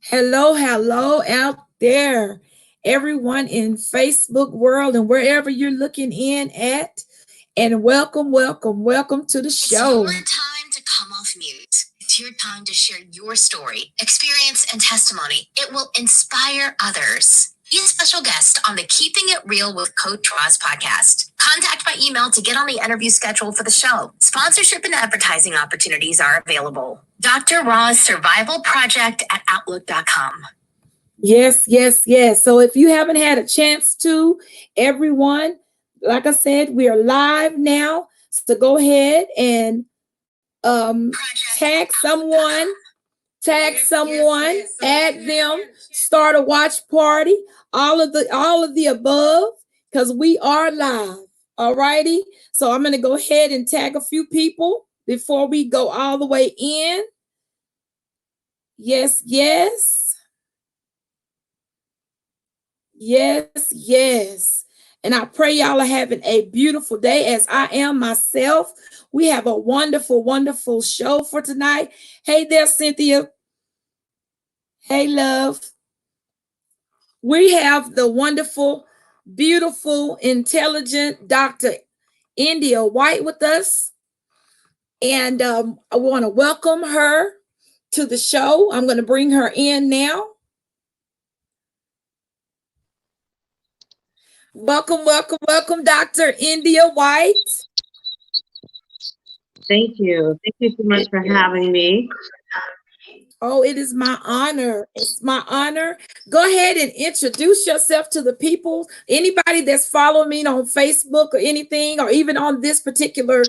Hello, hello out there, everyone in Facebook world and wherever you're looking in at. And welcome, welcome, welcome to the show. It's your time to come off mute. It's your time to share your story, experience, and testimony. It will inspire others. Be a special guest on the Keeping It Real with Coach Roz podcast. Contact by email to get on the interview schedule for the show. Sponsorship and advertising opportunities are available. Dr. Roz Survival Project at Outlook.com. Yes, yes, yes. So if you haven't had a chance to, everyone, like I said, we are live now. So go ahead and tag someone, add them, start a watch party, all of the above, because we are live. All righty. So I'm gonna go ahead and tag a few people before we go all the way in. Yes, yes. Yes, yes. And I pray y'all are having a beautiful day as I am myself. We have a wonderful, wonderful show for tonight. Hey there, Cynthia. Hey, love. We have the wonderful, beautiful, intelligent Dr. India White with us. And I want to welcome her to the show. I'm going to bring her in now. Welcome, welcome, welcome, Dr. India White. Thank you. Thank you so much for having me. Oh, it is my honor. It's my honor. Go ahead and introduce yourself to the people. Anybody that's following me on Facebook or anything, or even on this particular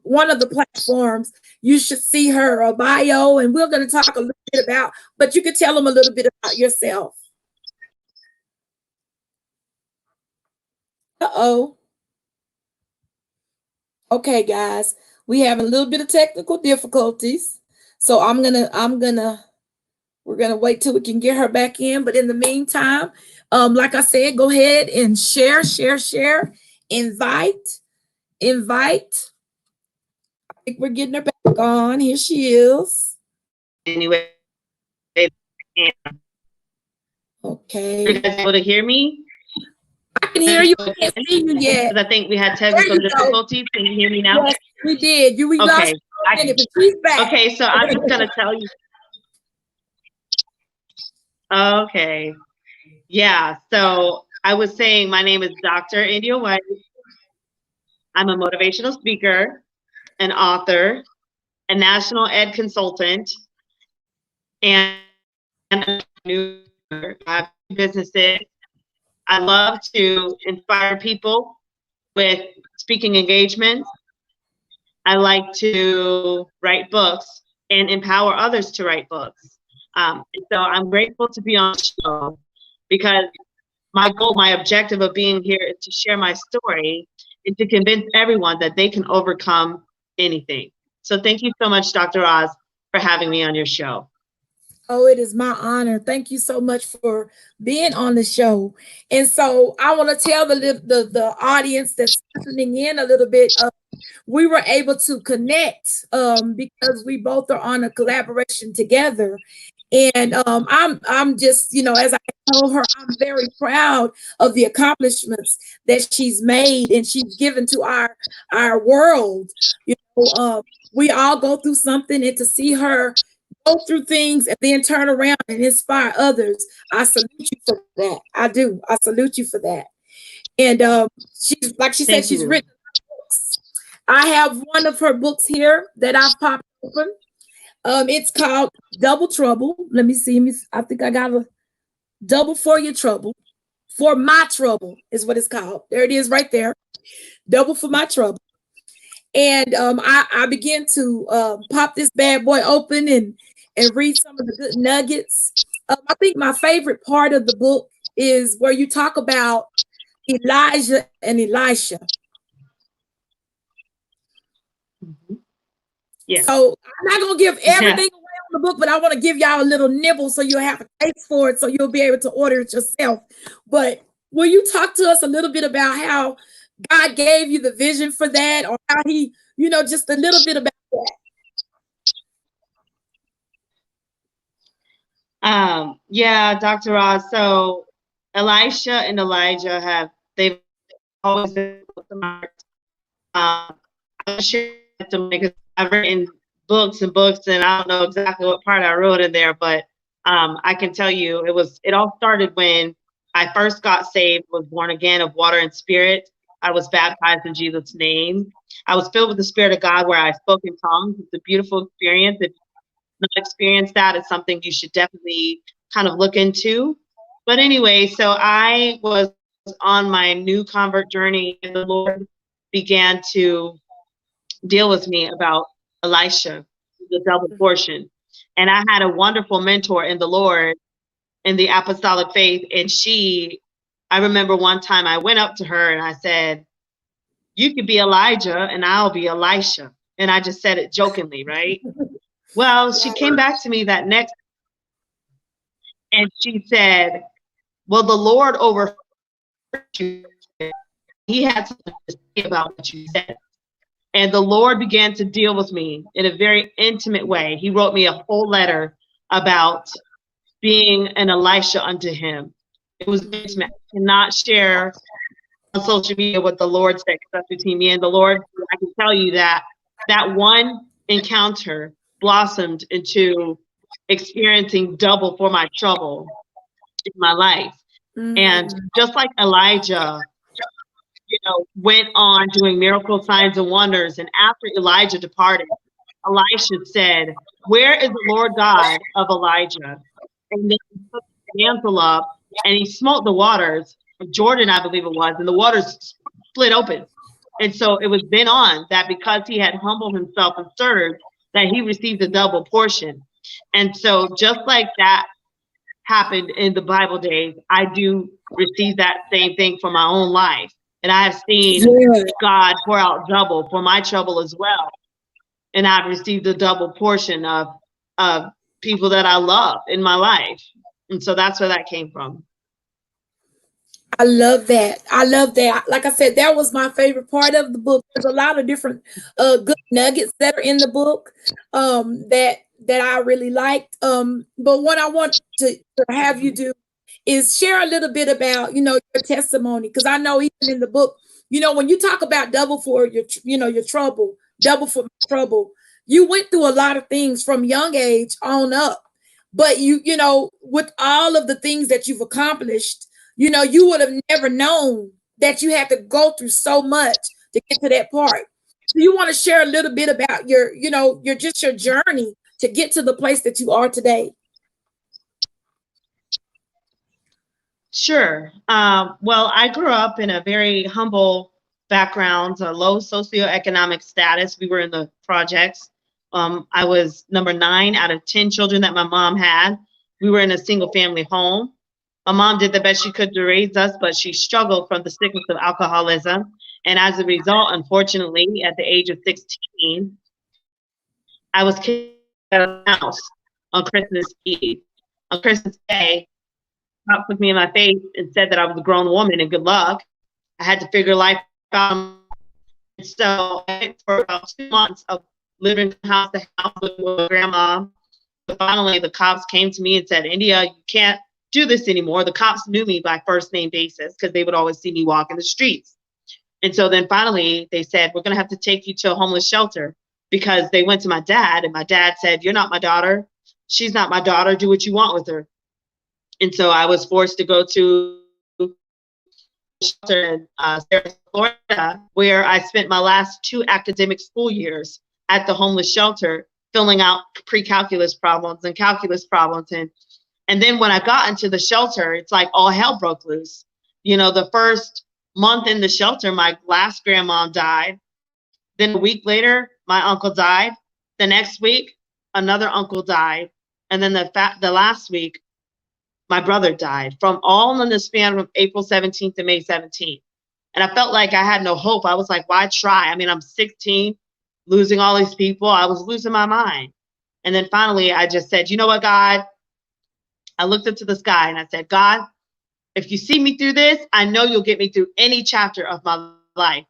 one of the platforms, you should see her bio, and we're going to talk a little bit about, but you can tell them a little bit about yourself. Uh-oh. Okay, guys, we have a little bit of technical difficulties. So we're gonna wait till we can get her back in. But in the meantime, like I said, go ahead and share, invite. I think we're getting her back on. Here she is. Anyway, okay. Are you guys able to hear me? I can hear you. I can't see you yet. I think we had technical difficulties. Can you hear me now? Yes, we did. We lost you for a minute, but she's back. Okay, so I'm just gonna tell you. Okay. Yeah, so I was saying my name is Dr. India White. I'm a motivational speaker, an author, a national ed consultant, and a new I have businesses. I love to inspire people with speaking engagements. I like to write books and empower others to write books. So I'm grateful to be on the show because my goal, my objective of being here is to share my story and to convince everyone that they can overcome anything. So thank you so much, Dr. Roz, for having me on your show. Oh, it is my honor. Thank you so much for being on the show. And so I want to tell the audience that's listening in a little bit. We were able to connect because we both are on a collaboration together. And I'm just, as I told her, I'm very proud of the accomplishments that she's made and she's given to our world. We all go through something, and to see her go through things and then turn around and inspire others, I salute you for that. I do. I salute you for that. And she's, like she said, she's written books. I have one of her books here that I've popped open. It's called Double Trouble. Let me see. I think I got a double for your trouble. For my trouble is what it's called. There it is right there. Double for my trouble. And I began to pop this bad boy open and read some of the good nuggets. I think my favorite part of the book is where you talk about Elijah and Elisha. Mm-hmm. Yeah. So I'm not gonna give everything away on the book, but I want to give y'all a little nibble so you'll have a taste for it, so you'll be able to order it yourself. But will you talk to us a little bit about how God gave you the vision for that, or how he, just a little bit about Yeah, Dr. Roz. So Elisha and Elijah they've always been close to my heart. I'm sure because I've written books and books, and I don't know exactly what part I wrote in there, but I can tell you it all started when I first got saved, was born again of water and spirit. I was baptized in Jesus' name. I was filled with the Spirit of God where I spoke in tongues. It's a beautiful experience. If you've not experienced that, it's something you should definitely kind of look into. But anyway, so I was on my new convert journey, and the Lord began to deal with me about Elisha, the double portion. And I had a wonderful mentor in the Lord in the apostolic faith. And I remember one time I went up to her and I said, "You could be Elijah and I'll be Elisha." And I just said it jokingly, right? Well, she came back to me that next and she said, "Well, the Lord overheard you. He had something to say about what you said." And the Lord began to deal with me in a very intimate way. He wrote me a whole letter about being an Elisha unto him. It was intimate. I cannot share on social media what the Lord said, because that's between me and the Lord. I can tell you that that one encounter blossomed into experiencing double for my trouble in my life. And just like Elijah, went on doing miracle signs and wonders. And after Elijah departed, Elisha said, "Where is the Lord God of Elijah?" And then he took the mantle up and he smote the waters of Jordan, I believe it was, and the waters split open. And so it was then on that because he had humbled himself and served, that he received a double portion. And so just like that happened in the Bible days, I do receive that same thing for my own life. And I have seen God pour out double for my trouble as well. And I've received a double portion of people that I love in my life. And so that's where that came from. I love that. I love that. Like I said, that was my favorite part of the book. There's a lot of different good nuggets that are in the book that I really liked. But what I want to have you do is share a little bit about, your testimony. Because I know even in the book, when you talk about double for your trouble, double for trouble, you went through a lot of things from young age on up. But with all of the things that you've accomplished, you would have never known that you had to go through so much to get to that part. So you want to share a little bit about your journey to get to the place that you are today? Sure. Well, I grew up in a very humble background, a low socioeconomic status. We were in the projects. I was number 9 out of 10 children that my mom had. We were in a single family home. My mom did the best she could to raise us, but she struggled from the sickness of alcoholism. And as a result, unfortunately, at the age of 16, I was kicked out of the house on Christmas Eve. On Christmas Day, cops looked me in my face and said that I was a grown woman and good luck. I had to figure life out. And so I went for about 2 months of living house to house with my grandma. But finally, the cops came to me and said, "India, you can't do this anymore." The cops knew me by first name basis because they would always see me walk in the streets. And so then finally they said, "We're going to have to take you to a homeless shelter," because they went to my dad and my dad said, "You're not my daughter. She's not my daughter. Do what you want with her." And so I was forced to go to a shelter in Sarasota, Florida, where I spent my last 2 academic school years at the homeless shelter, filling out pre-calculus problems and calculus problems. And then when I got into the shelter, it's like all hell broke loose. The first month in the shelter, my last grandma died. Then a week later, my uncle died. The next week, another uncle died. And then the last week, my brother died, from all in the span from April 17th to May 17th. And I felt like I had no hope. I was like, why try? I mean, I'm 16, losing all these people. I was losing my mind. And then finally, I just said, "You know what, God?" I looked up to the sky and I said, "God, if you see me through this, I know you'll get me through any chapter of my life."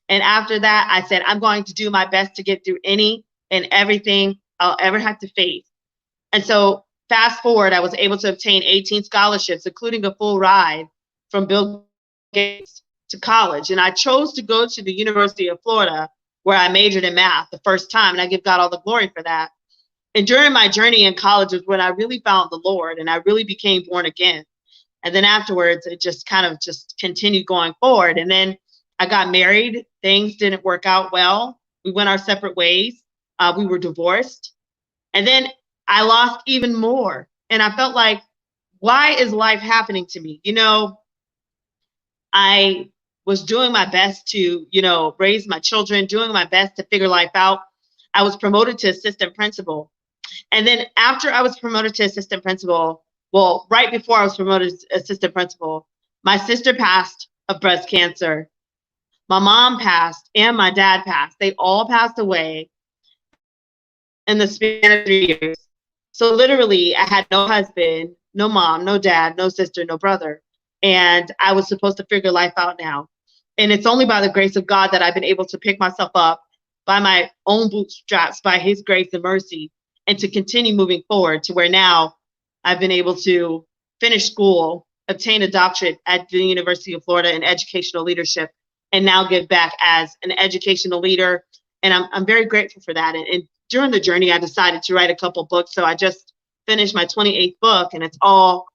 And after that, I said, "I'm going to do my best to get through any and everything I'll ever have to face." And so fast forward, I was able to obtain 18 scholarships, including a full ride from Bill Gates to college. And I chose to go to the University of Florida, where I majored in math the first time. And I give God all the glory for that. And during my journey in college was when I really found the Lord and I really became born again. And then afterwards, it just kind of just continued going forward. And then I got married. Things didn't work out well. We went our separate ways. We were divorced. And then I lost even more. And I felt like, why is life happening to me? You know, I was doing my best to, you know, raise my children, doing my best to figure life out. I was promoted to assistant principal. And then after I was promoted to assistant principal, well, right before I was promoted to assistant principal, my sister passed of breast cancer. My mom passed and my dad passed. They all passed away in the span of 3 years. So literally, I had no husband, no mom, no dad, no sister, no brother. And I was supposed to figure life out now. And it's only by the grace of God that I've been able to pick myself up by my own bootstraps, by his grace and mercy, and to continue moving forward to where now I've been able to finish school, obtain a doctorate at the University of Florida in educational leadership, and now give back as an educational leader. And I'm very grateful for that. And during the journey, I decided to write a couple books. So I just finished my 28th book, and it's all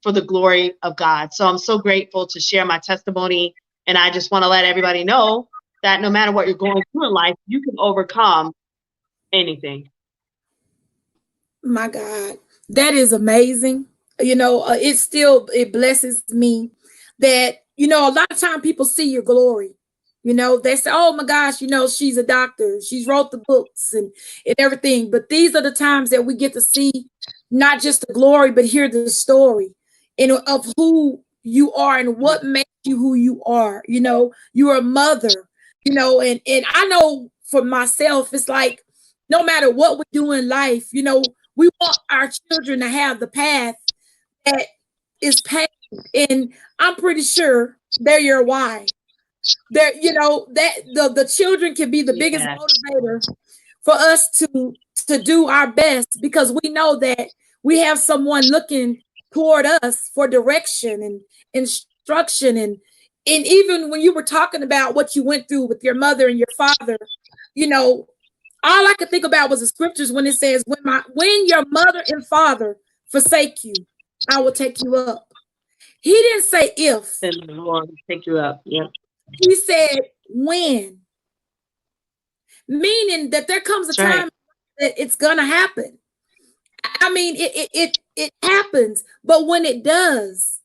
for the glory of God. So I'm so grateful to share my testimony. And I just want to let everybody know that no matter what you're going through in life, you can overcome anything. My God, that is amazing. You know, it blesses me that, you know, a lot of time people see your glory. You know, they say, oh my gosh, you know, she's a doctor. She's wrote the books and everything. But these are the times that we get to see not just the glory, but hear the story of who you are and what makes you who you are. You know, you're a mother, you know, and I know for myself, it's like no matter what we do in life, you know, we want our children to have the path that is paved. And I'm pretty sure they're your why. There, you know, that the children can be the biggest motivator for us to do our best, because we know that we have someone looking toward us for direction and instruction. And even when you were talking about what you went through with your mother and your father, you know, all I could think about was the scriptures when it says, when your mother and father forsake you, I will take you up. He didn't say if. And the Lord will take you up. Yeah. He said when. Meaning that there comes a time that it's gonna happen. I mean, it happens, but when it does,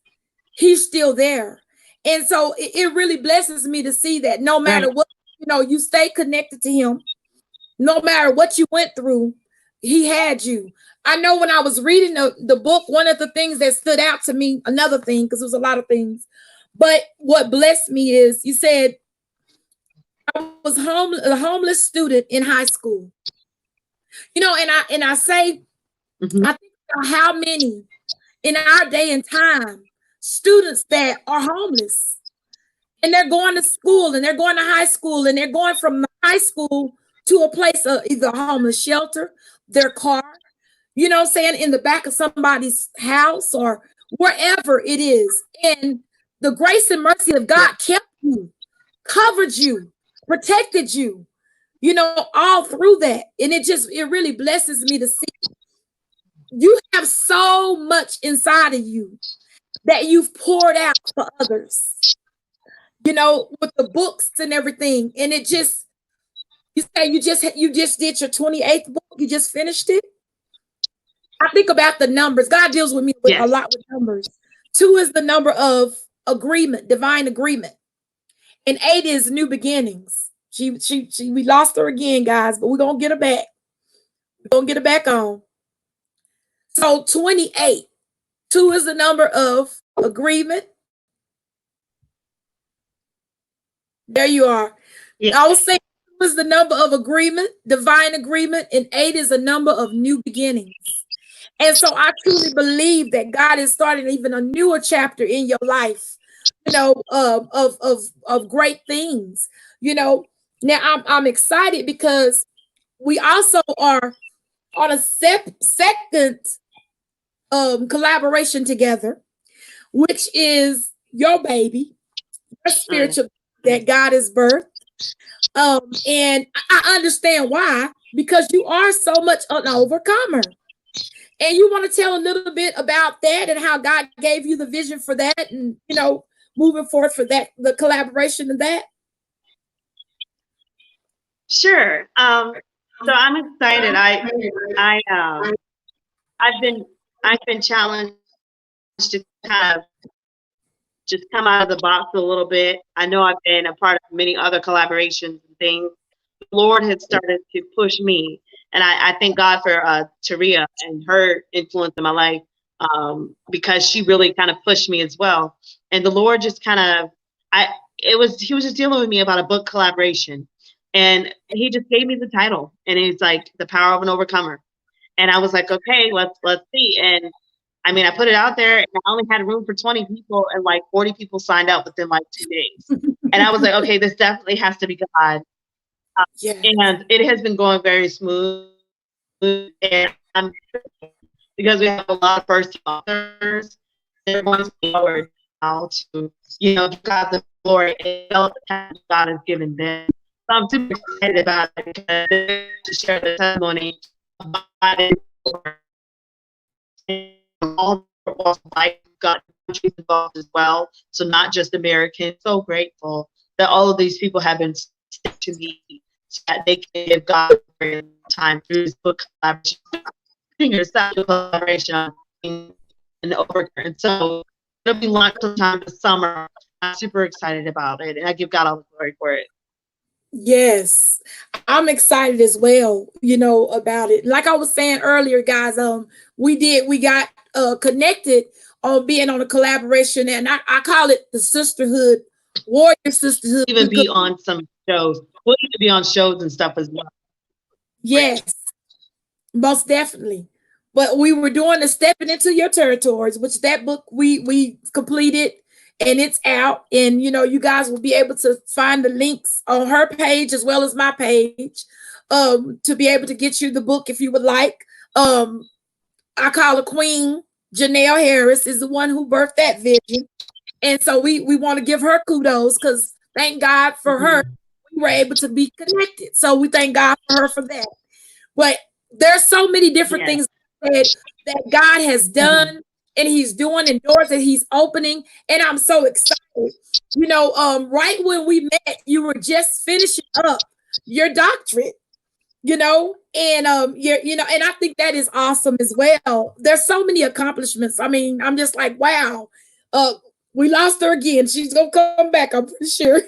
he's still there. And so it really blesses me to see that no matter what, you know, you stay connected to him. No matter what you went through, he had you. I know when I was reading the book, one of the things that stood out to me, another thing, because there was a lot of things, but what blessed me is you said, I was a homeless student in high school. You know, and I say, I think about how many in our day and time students that are homeless, and they're going to school and they're going to high school and they're going from the high school to a place of either a homeless shelter, their car, you know what I'm saying, in the back of somebody's house or wherever it is. And the grace and mercy of God kept you, covered you, protected you, you know, all through that. And it really blesses me to see you have so much inside of you that you've poured out for others, you know, with the books and everything. And it just, you say you just did your 28th book. You just finished it. I think about the numbers. God deals with me with a lot with numbers. 2 is the number of agreement, divine agreement, and 8 is new beginnings. We lost her again, guys, but we're gonna get her back. We're gonna get her back on. So 28. 2 is the number of agreement. There you are. I was saying is the number of agreement, divine agreement, and 8 is a number of new beginnings. And so I truly believe that God is starting even a newer chapter in your life, you know, of great things. You know, now I'm excited because we also are on a second collaboration together, which is your baby, your spiritual that God has birthed. And I understand why, because you are so much an overcomer. And you want to tell a little bit about that and how God gave you the vision for that, and moving forward for that, the collaboration and that. Sure. So I'm excited. I've been challenged to kind of just come out of the box a little bit. I know I've been a part of many other collaborations and things. The Lord has started to push me, and I thank God for Taria and her influence in my life, because she really kind of pushed me as well. And the Lord just kind of, he was just dealing with me about a book collaboration, and he just gave me the title, and he's like, The Power of an Overcomer. And I was like, okay, let's see. And I mean, I put it out there, and I only had room for 20 people, and like 40 people signed up within like 2 days. And I was like, okay, this definitely has to be God. And it has been going very smooth. And because we have a lot of first authors, they're going forward now to, give God the glory and the time God has given them. So I'm super excited about it, because to share the testimony about it. All walks of life, got countries involved as well. So not just Americans. So grateful that all of these people have been to me, so that they can give God time through this book collaboration, collaboration in the overturn. And so it'll be launched sometime this summer. I'm super excited about it, and I give God all the glory for it. Yes, I'm excited as well, about it. Like I was saying earlier, guys, we got connected on being on a collaboration, and I call it the sisterhood, warrior sisterhood. Even be on some shows. We'll need to be on shows and stuff as well. Yes, most definitely. But we were doing the Stepping Into Your Territories, which that book we completed, and it's out. And you guys will be able to find the links on her page as well as my page, to be able to get you the book if you would like. I call her Queen Janelle Harris is the one who birthed that vision, and so we want to give her kudos, because thank God for her, we were able to be connected. So we thank God for her for that. But there's so many different things that God has done, and He's doing, and doors that He's opening, and I'm so excited. Right when we met, you were just finishing up your doctorate. And and I think that is awesome as well. There's so many accomplishments. I mean, I'm just like, wow. We lost her again. She's gonna come back, I'm pretty sure.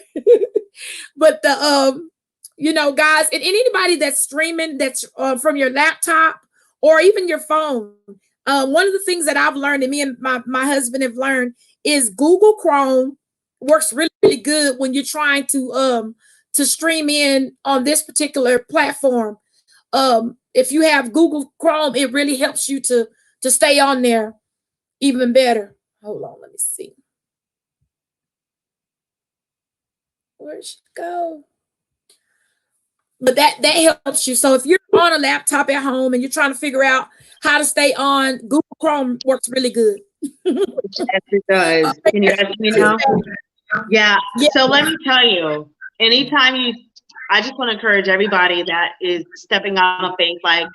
But guys, and anybody that's streaming, that's from your laptop or even your phone. One of the things that I've learned, and me and my husband have learned, is Google Chrome works really, really good when you're trying to stream in on this particular platform. If you have Google Chrome, it really helps you to stay on there even better. Hold on, let me see. Where'd she go? But that helps you. So if you're on a laptop at home and you're trying to figure out how to stay on, Google Chrome works really good. Yes, it does. Can you ask me now? Yeah. So let me tell you, I just want to encourage everybody that is stepping out on faith, like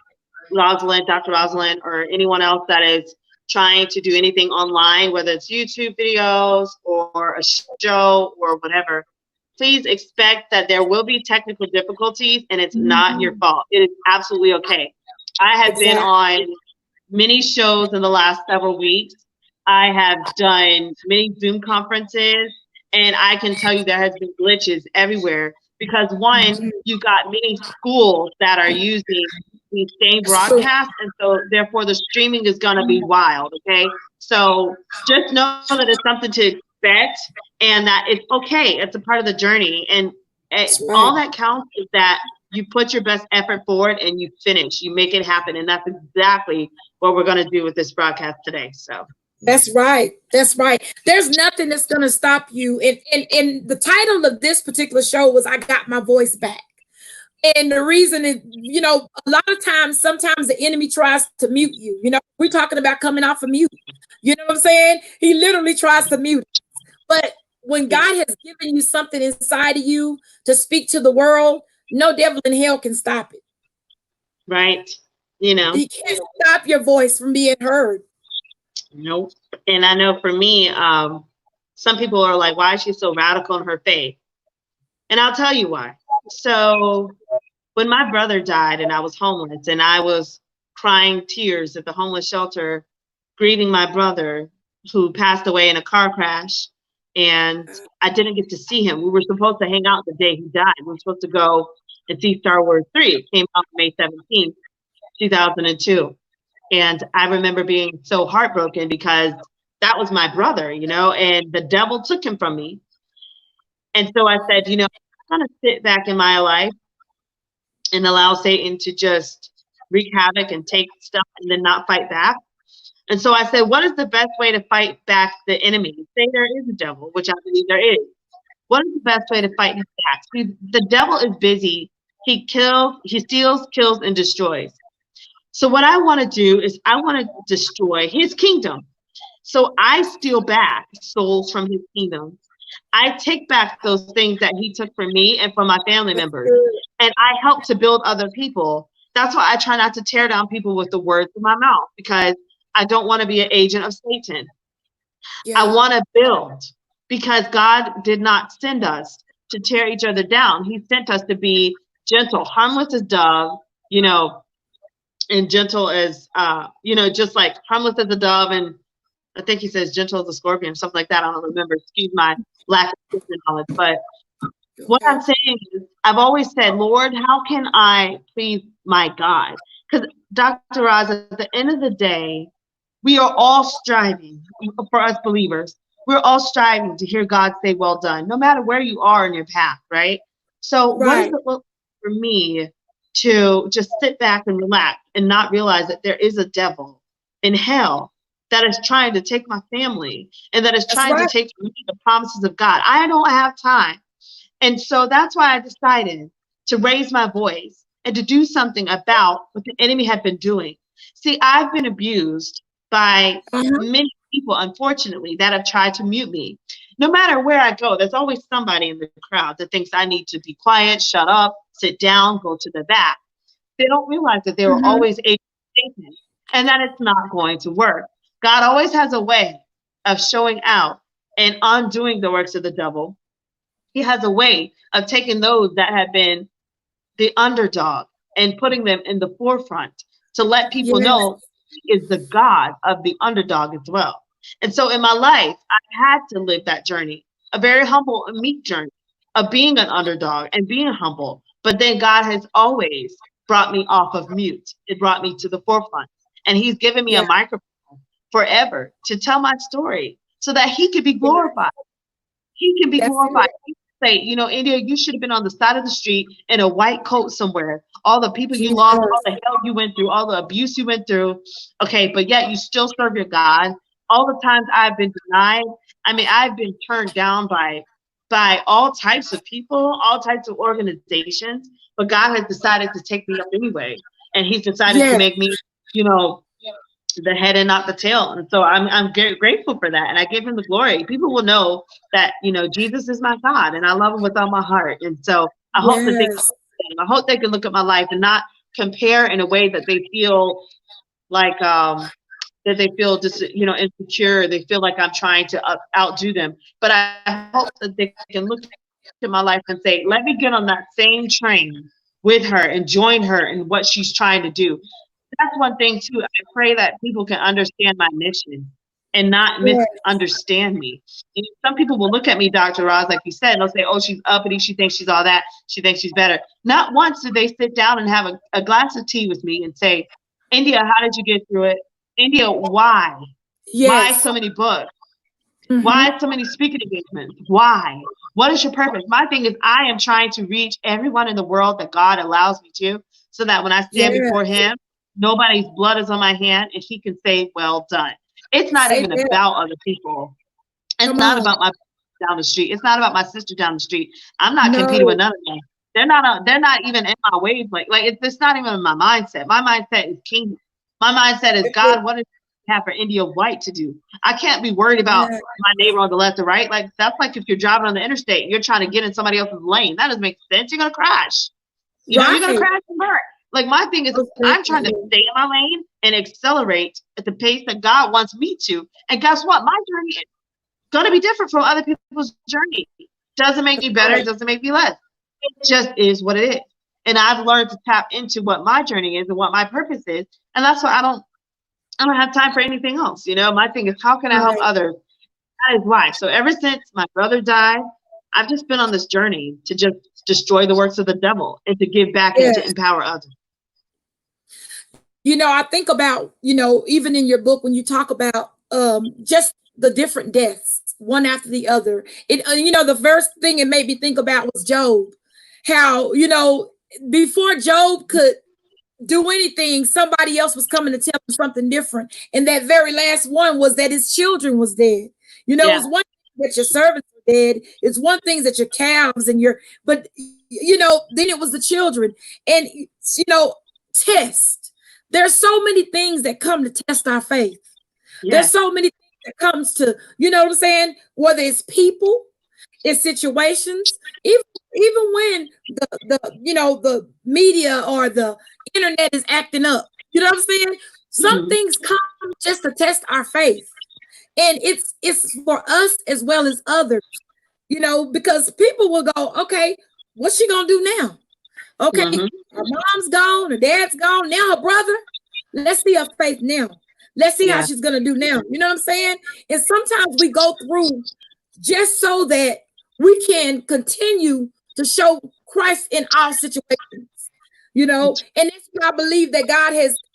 Rosalind, Dr. Rosalind, or anyone else that is trying to do anything online, whether it's YouTube videos or a show or whatever. Please expect that there will be technical difficulties, and it's not your fault. It is absolutely okay. I have been on many shows in the last several weeks. I have done many Zoom conferences, and I can tell you there has been glitches everywhere, because one, you got many schools that are using the same broadcast, and so therefore the streaming is going to be wild. Okay, so just know that it's something to expect, and that it's okay. It's a part of the journey, and all that counts is that you put your best effort forward and you finish, you make it happen, and that's exactly what we're going to do with this broadcast today. So that's right. That's right. There's nothing that's going to stop you. And the title of this particular show was "I Got My Voice Back." And the reason is, a lot of times, sometimes the enemy tries to mute you. We're talking about coming off of mute. You know what I'm saying? He literally tries to mute. But when God has given you something inside of you to speak to the world, no devil in hell can stop it. Right. He can't stop your voice from being heard. Nope. And I know for me, some people are like, why is she so radical in her faith? And I'll tell you why. So when my brother died and I was homeless and I was crying tears at the homeless shelter, grieving my brother who passed away in a car crash, and I didn't get to see him. We were supposed to hang out the day he died. We were supposed to go and see Star Wars 3. It came out May 17th, 2002. And I remember being so heartbroken because that was my brother, and the devil took him from me. And so I said, I'm going to sit back in my life and allow Satan to just wreak havoc and take stuff and then not fight back. And so I said, what is the best way to fight back the enemy? Say there is a devil, which I believe there is. What is the best way to fight him back? See, the devil is busy. He steals, kills, and destroys. So what I want to do is I want to destroy his kingdom. So I steal back souls from his kingdom. I take back those things that he took from me and from my family members. And I help to build other people. That's why I try not to tear down people with the words of my mouth, because I don't want to be an agent of Satan. Yeah. I want to build, because God did not send us to tear each other down. He sent us to be gentle, harmless as dove, and gentle as, just like harmless as a dove. And I think he says gentle as a scorpion, something like that. I don't remember. Excuse my lack of knowledge. But what I'm saying is, I've always said, Lord, how can I please my God? Because Dr. Roz, at the end of the day, we are all striving, for us believers, we're all striving to hear God say, well done, no matter where you are in your path, right? So what does it look like for me to just sit back and relax and not realize that there is a devil in hell that is trying to take my family and that is trying to take from me the promises of God? I don't have time. And so that's why I decided to raise my voice and to do something about what the enemy had been doing. See, I've been abused by many people, unfortunately, that have tried to mute me. No matter where I go, there's always somebody in the crowd that thinks I need to be quiet, shut up, sit down, go to the back. They don't realize that they were always able to take me, and that it's not going to work. God always has a way of showing out and undoing the works of the devil. He has a way of taking those that have been the underdog and putting them in the forefront to let people know he is the God of the underdog as well. And so in my life, I had to live that journey, a very humble and meek journey of being an underdog and being humble. But then God has always brought me off of mute. It brought me to the forefront. And he's given me a microphone forever to tell my story so that he could be glorified. He can be glorified. Say, India, you should have been on the side of the street in a white coat somewhere. All the people you lost, all the hell you went through, all the abuse you went through. Okay, but yet you still serve your God. All the times I've been denied. I mean, I've been turned down by all types of people, all types of organizations. But God has decided to take me up anyway. And he's decided to make me, the head and not the tail. And so I'm very grateful for that. And I give him the glory. People will know that, Jesus is my God and I love him with all my heart. And so I hope that they can look at my life and not compare in a way that they feel like, that they feel just, insecure. They feel like I'm trying to outdo them. But I hope that they can look at my life and say, let me get on that same train with her and join her in what she's trying to do. That's one thing too. I pray that people can understand my mission and not misunderstand me. Some people will look at me, Dr. Roz, like you said, and they'll say, oh, she's uppity. She thinks she's all that. She thinks she's better. Not once did they sit down and have a glass of tea with me and say, India, how did you get through it? India, why? Why so many books? Why so many speaking engagements? Why? What is your purpose? My thing is I am trying to reach everyone in the world that God allows me to, so that when I stand before him, nobody's blood is on my hand and he can say, well done. It's not even about other people. It's not about my down the street. It's not about my sister down the street. I'm not competing with none of them. They're not even in my wavelength. Like it's not even in my mindset. My mindset is kingdom. My mindset is God. What does He have for India White to do? I can't be worried about my neighbor on the left or right. Like that's like if you're driving on the interstate, and you're trying to get in somebody else's lane. That doesn't make sense. You're gonna crash. You're gonna crash and burn. Like my thing is, I'm trying to stay in my lane and accelerate at the pace that God wants me to. And guess what? My journey is gonna be different from other people's journey. Doesn't make me better. It doesn't make me less. It just is what it is. And I've learned to tap into what my journey is and what my purpose is. And that's why I don't have time for anything else. You know, my thing is how can I help others? That is why. So ever since my brother died, I've just been on this journey to just destroy the works of the devil and to give back and to empower others. You know, I think about, you know, even in your book when you talk about just the different deaths, one after the other. It, you know, the first thing it made me think about was Job. How, you know, before Job could do anything, somebody else was coming to tell him something different. And that very last one was that his children was dead. You know, it's one thing that your servants are dead. It's one thing that your calves and your, but, you know, then it was the children. And, you know, test. There's so many things that come to test our faith. There's so many things that comes to, you know what I'm saying? Whether it's people, it's situations, even when the you know, the media or the internet is acting up, you know what I'm saying? Some things come just to test our faith, and it's for us as well as others, you know, because people will go, okay, what's she gonna do now? Okay, her mom's gone, her dad's gone, now her brother. Let's see her faith now. Let's see how she's gonna do now. You know what I'm saying? And sometimes we go through just so that we can continue to show Christ in all situations, you know, and that's what I believe that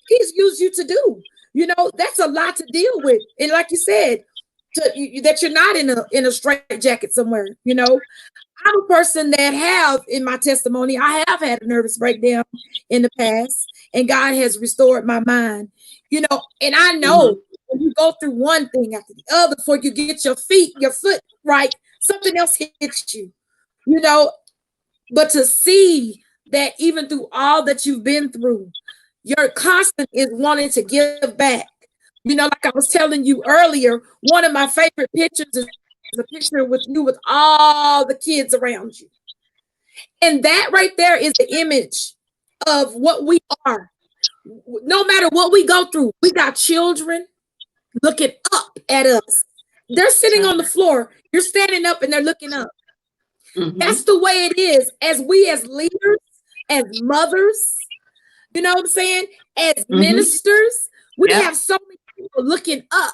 He's used you to do. You know, that's a lot to deal with. And like you said, that you're not in a straight jacket somewhere, you know. I'm a person that have, in my testimony, I have had a nervous breakdown in the past, and God has restored my mind, you know, and I know when you go through one thing after the other before you get your foot right, something else hits you, you know. But to see that even through all that you've been through, your constant is wanting to give back. You know, like I was telling you earlier, one of my favorite pictures is a picture with you with all the kids around you. And that right there is the image of what we are. No matter what we go through, we got children looking up at us. They're sitting on the floor. You're standing up and they're looking up. That's the way it is as we as leaders, as mothers, you know what I'm saying? As ministers, we have so many people looking up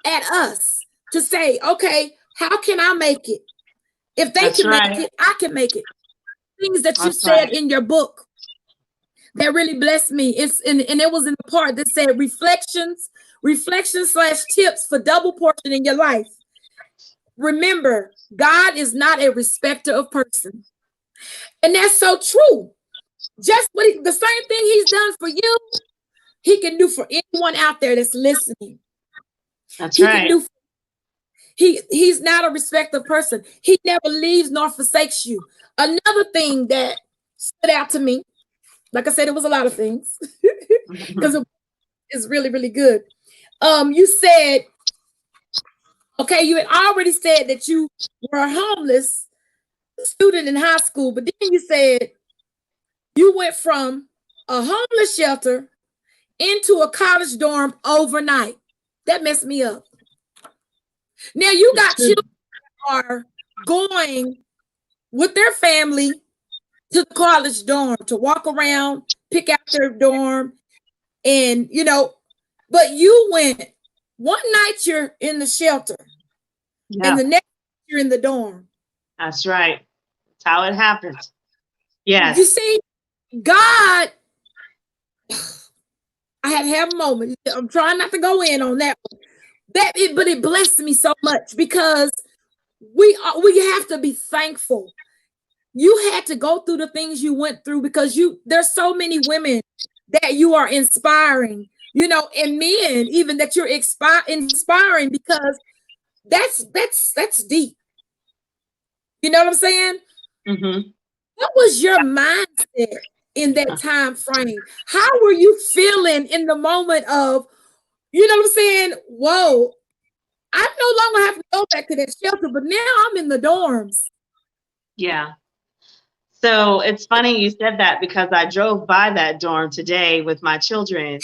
at us to say, okay, how can I make it? If they can make it, I can make it. Things that you said in your book that really blessed me. And it was in the part that said reflections / tips for double portion in your life. Remember, God is not a respecter of person. And that's so true. Just the same thing He's done for you, He can do for anyone out there that's listening. That's right. He's not a respecter of person. He never leaves nor forsakes you. Another thing that stood out to me, like I said, it was a lot of things because it's really, really good. You said, okay, you had already said that you were a homeless student in high school, but then you said you went from a homeless shelter into a college dorm overnight. That messed me up. Now you got children that are going with their family to the college dorm to walk around, pick out their dorm, and you know, but you went one night you're in the shelter, and the next you're in the dorm. That's right. That's how it happens. Yes. You see, God, I had to have a moment. I'm trying not to go in on that one. But it blessed me so much because we have to be thankful. You had to go through the things you went through because there's so many women that you are inspiring, you know, and men even that you're inspiring because that's deep. You know what I'm saying? what was your mindset in that time frame? How were you feeling in the moment of, you know what I'm saying? Whoa, I no longer have to go back to that shelter, but now I'm in the dorms. Yeah. So it's funny you said that because I drove by that dorm today with my children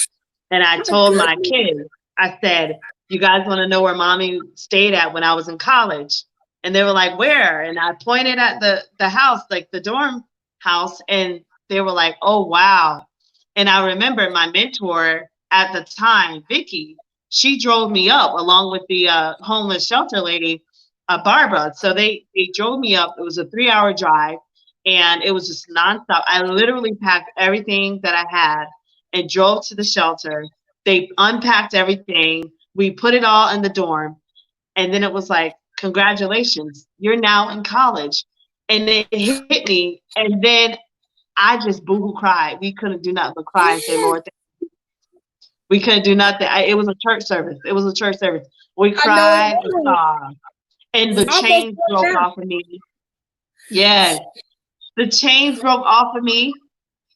and I My told my goodness. kids, I said, you guys want to know where mommy stayed at when I was in college? And they were like, where? And I pointed at the house, like the dorm house, and they were like, oh, wow. And I remember my mentor at the time, Vicky, she drove me up along with the homeless shelter lady, Barbara. So they drove me up. It was a 3-hour drive and it was just nonstop. I literally packed everything that I had and drove to the shelter. They unpacked everything. We put it all in the dorm. And then it was like, congratulations, you're now in college. And it hit me. And then I just boohoo cried. We couldn't do nothing but cry and say, Yes, Lord, we couldn't do nothing. It was a church service. It was a church service. We I know it cried and was. sobbed. And the It's almost chains worked broke out. off of me. Yes, the chains broke off of me.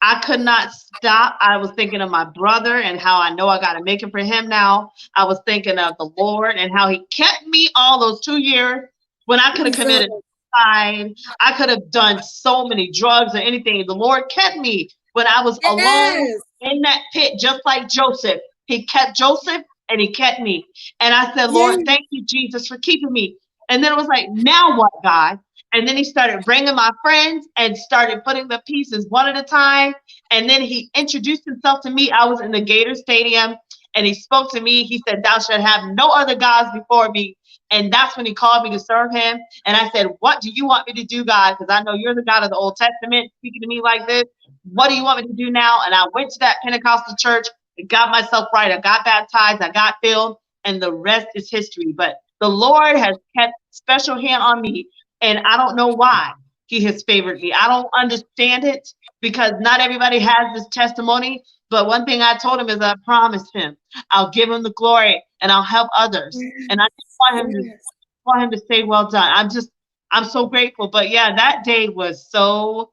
I could not stop. I was thinking of my brother and how I know I got to make it for him now. I was thinking of the Lord and how he kept me all those 2 years when I could have Jesus. committed suicide. I could have done so many drugs or anything. The Lord kept me when I was alone Yes. in that pit, just like Joseph. He kept Joseph and he kept me. And I said, Yes. Lord, thank you, Jesus, for keeping me. And then it was like, now what, God? And then he started bringing my friends and started putting the pieces one at a time. And then he introduced himself to me. I was in the Gator Stadium and he spoke to me. He said, thou shalt have no other gods before me. And that's when he called me to serve him. And I said, what do you want me to do, God? Because I know you're the God of the Old Testament speaking to me like this. What do you want me to do now? And I went to that Pentecostal church and got myself right. I got baptized. I got filled. And the rest is history. But the Lord has kept special hand on me. And I don't know why he has favored me. I don't understand it because not everybody has this testimony. But one thing I told him is I promised him I'll give him the glory and I'll help others. And I just Yes. want him to say, well done. I'm so grateful. But yeah, that day was so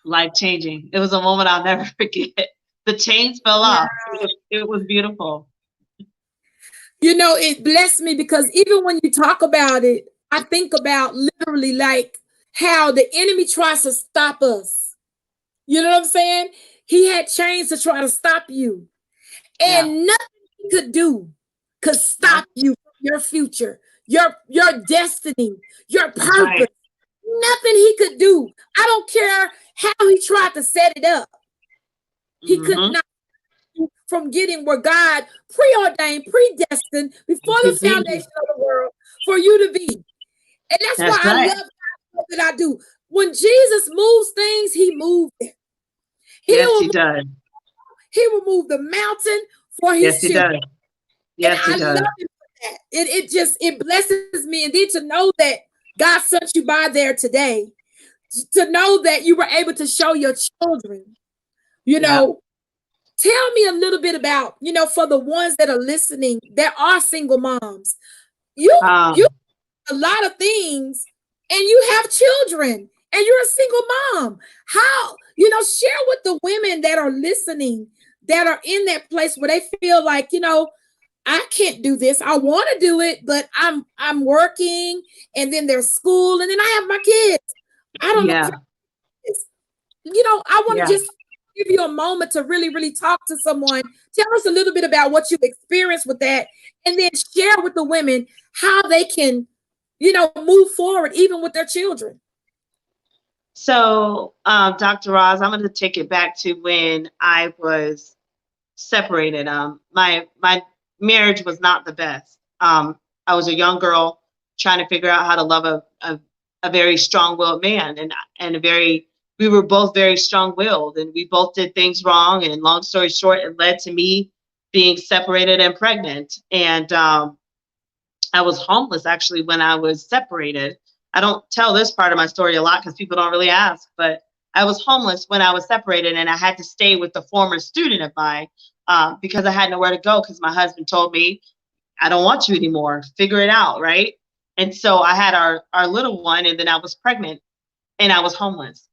life changing. It was a moment I'll never forget. The chains fell Yeah. off. It was beautiful. You know, it blessed me because even when you talk about it, I think about literally like how the enemy tries to stop us. You know what I'm saying? He had chains to try to stop you, Yeah. and nothing he could do could No, stop you from your future, your destiny, your that's purpose. right. Nothing he could do. I don't care how he tried to set it up. He could Mm-hmm. not from getting where God preordained, predestined before the To be. foundation of the world for you to be. And that's why That's I right. love what I do. When Jesus moves things, he moved it. He Yes, will he does. he will move the mountain for Yes, his he children. does. And Yes, he I does. love it for that. It blesses me indeed to know that God sent you by there today. To know that you were able to show your children, you Yeah. know, tell me a little bit about, for the ones that are listening, that are single moms. You Um, a lot of things and you have children and you're a single mom. How, share with the women that are listening that are in that place where they feel like, I can't do this. I want to do it, but I'm working and then there's school and then I have my kids. I don't know yeah. how this. I want to Yeah. just give you a moment to really, really talk to someone. Tell us a little bit about what you've experienced with that, and then share with the women how they can, move forward even with their children. So, Dr. Roz, I'm going to take it back to when I was separated. My marriage was not the best. I was a young girl trying to figure out how to love a very strong-willed man, and we were both very strong-willed, and we both did things wrong. And long story short, it led to me being separated and pregnant. And I was homeless actually when I was separated. I don't tell this part of my story a lot because people don't really ask, but I was homeless when I was separated, and I had to stay with the former student of mine because I had nowhere to go because my husband told me, I don't want you anymore. Figure it out, right? And so I had our little one, and then I was pregnant. and I was homeless.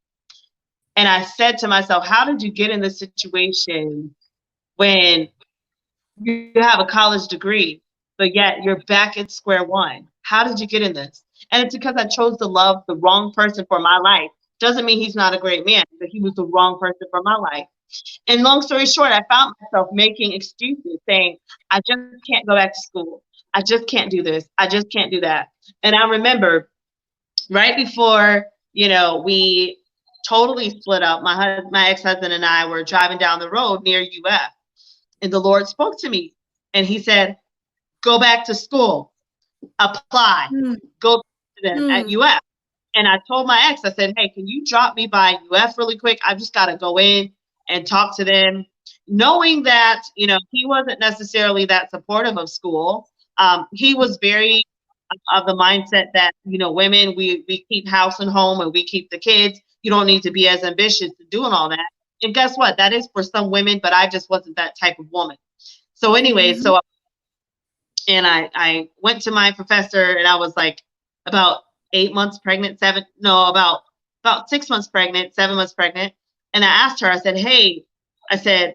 And I said to myself, how did you get in this situation when you have a college degree, but yet you're back at square one? How did you get in this? And it's because I chose to love the wrong person for my life. Doesn't mean he's not a great man, but he was the wrong person for my life. And long story short, I found myself making excuses saying, I just can't go back to school. I just can't do this. I just can't do that. And I remember right before, we totally split up, my ex-husband and I were driving down the road near UF, and the Lord spoke to me and he said, go back to school, apply, go to them at UF. And I told my ex, I said, hey, can you drop me by UF really quick? I've just got to go in and talk to them, knowing that, he wasn't necessarily that supportive of school. He was very of the mindset that, women, we keep house and home and we keep the kids. You don't need to be as ambitious to doing all that. And guess what? That is for some women, but I just wasn't that type of woman. So anyway, and I went to my professor, and I was like about 8 months pregnant, about 6 months pregnant, 7 months pregnant. And I asked her, I said, hey, I said,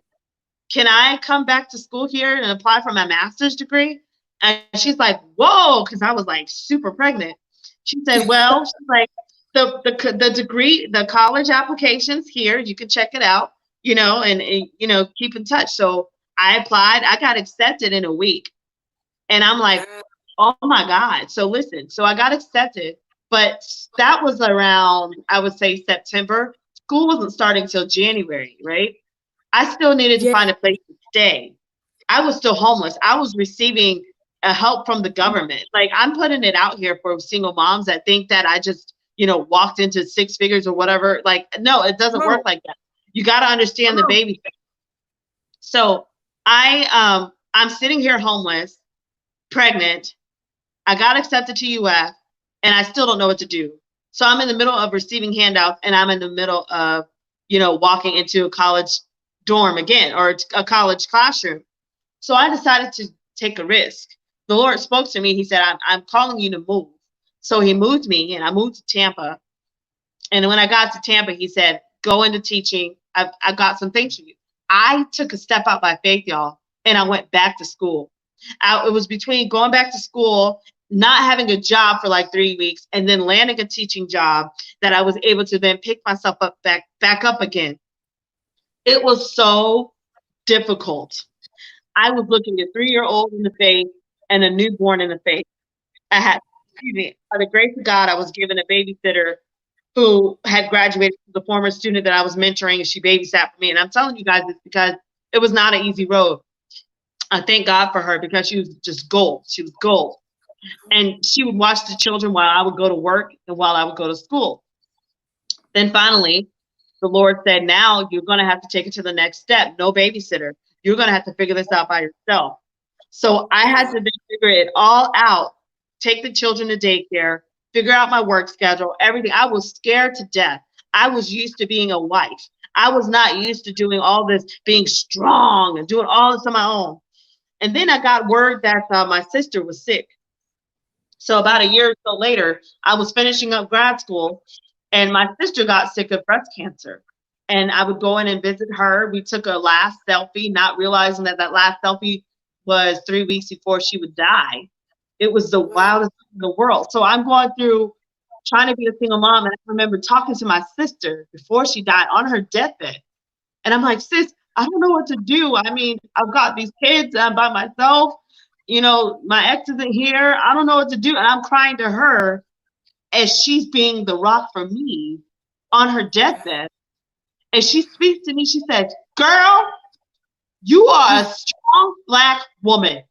can I come back to school here and apply for my master's degree? And she's like, whoa, because I was like super pregnant. She said, well, she's like, the degree, the college applications here, you can check it out, and keep in touch. So I applied, I got accepted in a week. And I'm like, oh my God. So listen, so I got accepted, but that was around, I would say, September. School wasn't starting till January, right? I still needed to find a place to stay. I was still homeless. I was receiving help from the government. Like, I'm putting it out here for single moms that think that I just, walked into six figures or whatever. Like, no, it doesn't work like that. You got to understand the baby thing. So I'm sitting here homeless, pregnant. I got accepted to UF, and I still don't know what to do. So I'm in the middle of receiving handouts, and I'm in the middle of, walking into a college dorm again, or a college classroom. So I decided to take a risk. The Lord spoke to me. He said, I'm calling you to move. So he moved me, and I moved to Tampa. And when I got to Tampa, he said, go into teaching. I've got some things for you. I took a step out by faith, y'all, and I went back to school. It was between going back to school, not having a job for like 3 weeks, and then landing a teaching job that I was able to then pick myself up back up again. It was so difficult. I was looking a 3-year-old in the face and a newborn in the face. By the grace of God, I was given a babysitter who had graduated from the former student that I was mentoring, and she babysat for me. And I'm telling you guys this because it was not an easy road. I thank God for her because she was just gold. She was gold. And she would watch the children while I would go to work and while I would go to school. Then finally, the Lord said, now you're going to have to take it to the next step. No babysitter. You're going to have to figure this out by yourself. So I had to then figure it all out, take the children to daycare, figure out my work schedule, everything. I was scared to death. I was used to being a wife. I was not used to doing all this, being strong and doing all this on my own. And then I got word that my sister was sick. So about a year or so later, I was finishing up grad school, and my sister got sick of breast cancer. And I would go in and visit her. We took a last selfie, not realizing that last selfie was 3 weeks before she would die. It was the wildest thing in the world. So I'm going through trying to be a single mom. And I remember talking to my sister before she died on her deathbed. And I'm like, sis, I don't know what to do. I mean, I've got these kids. I'm by myself. My ex isn't here. I don't know what to do. And I'm crying to her as she's being the rock for me on her deathbed. And she speaks to me. She says, girl, you are a strong Black woman.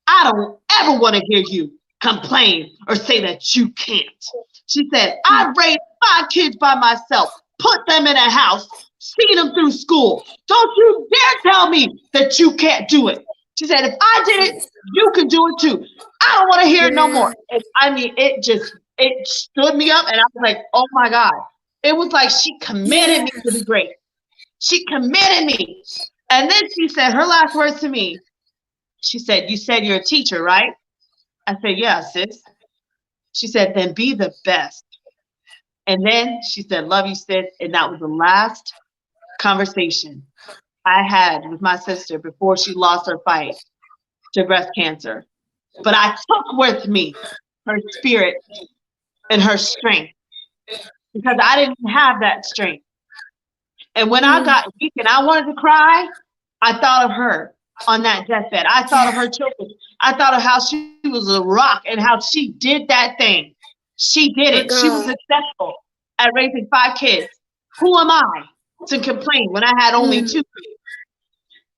I don't ever want to hear you complain or say that you can't. She said, I raised 5 kids by myself, put them in a house, seen them through school. Don't you dare tell me that you can't do it. She said, if I did it, you can do it too. I don't want to hear it no more. And I mean, it stood me up, and I was like, oh my God. It was like she committed me to be great. She committed me. And then she said, her last words to me, she said, you said you're a teacher, right? I said, yeah, sis. She said, then be the best. And then she said, love you, sis. And that was the last conversation I had with my sister before she lost her fight to breast cancer. But I took with me her spirit and her strength because I didn't have that strength. And when I got weak and I wanted to cry, I thought of her on that deathbed. I thought of her children. I thought of how she was a rock and how she did that thing. She did My it. She was God. successful at raising 5 kids. Who am I to complain when I had only 2 kids?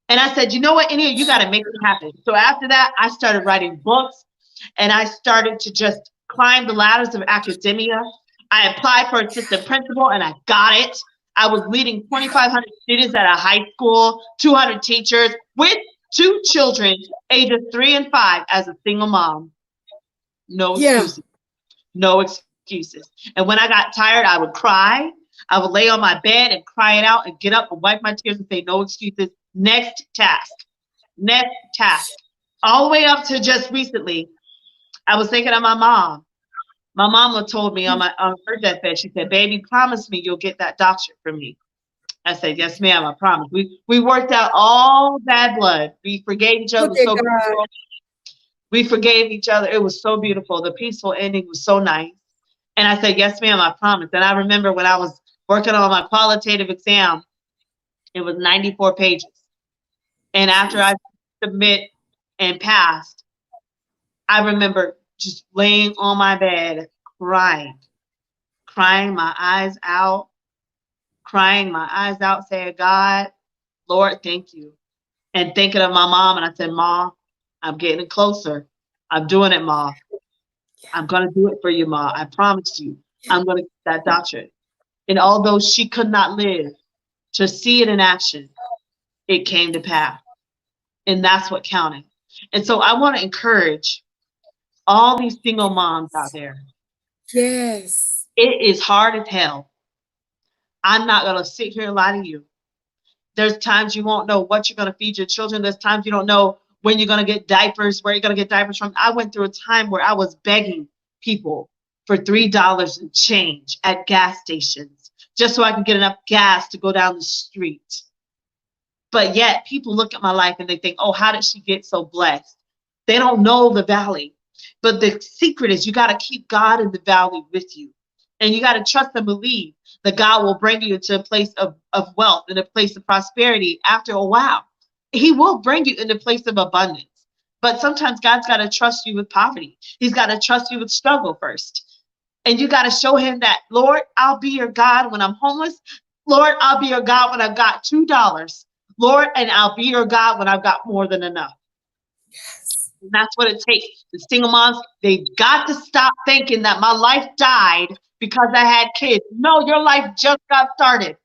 And I said, you know what, India, you got to make it happen. So after that, I started writing books and I started to just climb the ladders of academia. I applied for assistant principal and I got it. I was leading 2,500 students at a high school, 200 teachers with 2 children, ages 3 and 5 as a single mom. No Yeah. excuses. No excuses. And when I got tired, I would cry. I would lay on my bed and cry it out and get up and wipe my tears and say, no excuses. Next task. Next task. All the way up to just recently, I was thinking of my mom. My mama told me on her deathbed, she said, baby, promise me you'll get that doctorate for me. I said, yes, ma'am, I promise. We worked out all bad blood. We forgave each other. Look at So God. beautiful. We forgave each other. It was so beautiful. The peaceful ending was so nice. And I said, yes, ma'am, I promise. And I remember when I was working on my qualitative exam, it was 94 pages. And after I submit and passed, I remember just laying on my bed, crying my eyes out, saying, God, Lord, thank you. And thinking of my mom. And I said, Ma, I'm getting closer. I'm doing it, Ma. I'm going to do it for you, Ma. I promised you. I'm going to get that doctorate. And although she could not live to see it in action, it came to pass. And that's what counted. And so I want to encourage all these single moms out there. Yes. It is hard as hell. I'm not going to sit here and lie to you. There's times you won't know what you're going to feed your children. There's times you don't know when you're going to get diapers, where you're going to get diapers from. I went through a time where I was begging people for $3 and change at gas stations just so I could get enough gas to go down the street. But yet people look at my life and they think, oh, how did she get so blessed? They don't know the valley. But the secret is you got to keep God in the valley with you. And you got to trust and believe that God will bring you into a place of wealth and a place of prosperity after a while. He will bring you into a place of abundance. But sometimes God's got to trust you with poverty. He's got to trust you with struggle first. And you got to show him that, Lord, I'll be your God when I'm homeless. Lord, I'll be your God when I've got $2. Lord, and I'll be your God when I've got more than enough. Yes. And that's what it takes. The single moms, they've got to stop thinking that my life died because I had kids. No, your life just got started.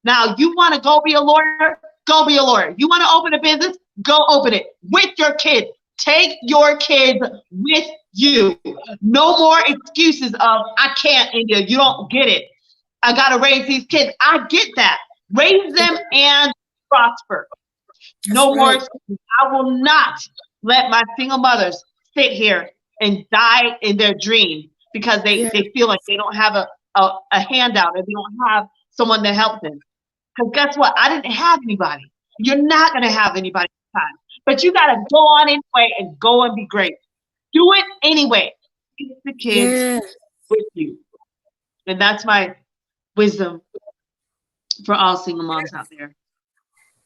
Now, you want to go be a lawyer? Go be a lawyer. You want to open a business? Go open it with your kids. Take your kids with you. No more excuses of, I can't, India. You don't get it. I got to raise these kids. I get that. Raise them and prosper. No more excuses. I will not let my single mothers sit here and die in their dream because they feel like they don't have a handout or they don't have someone to help them. Because guess what? I didn't have anybody. You're not going to have anybody this time. But you got to go on anyway and go and be great. Do it anyway. Keep the kids with you. And that's my wisdom for all single moms out there.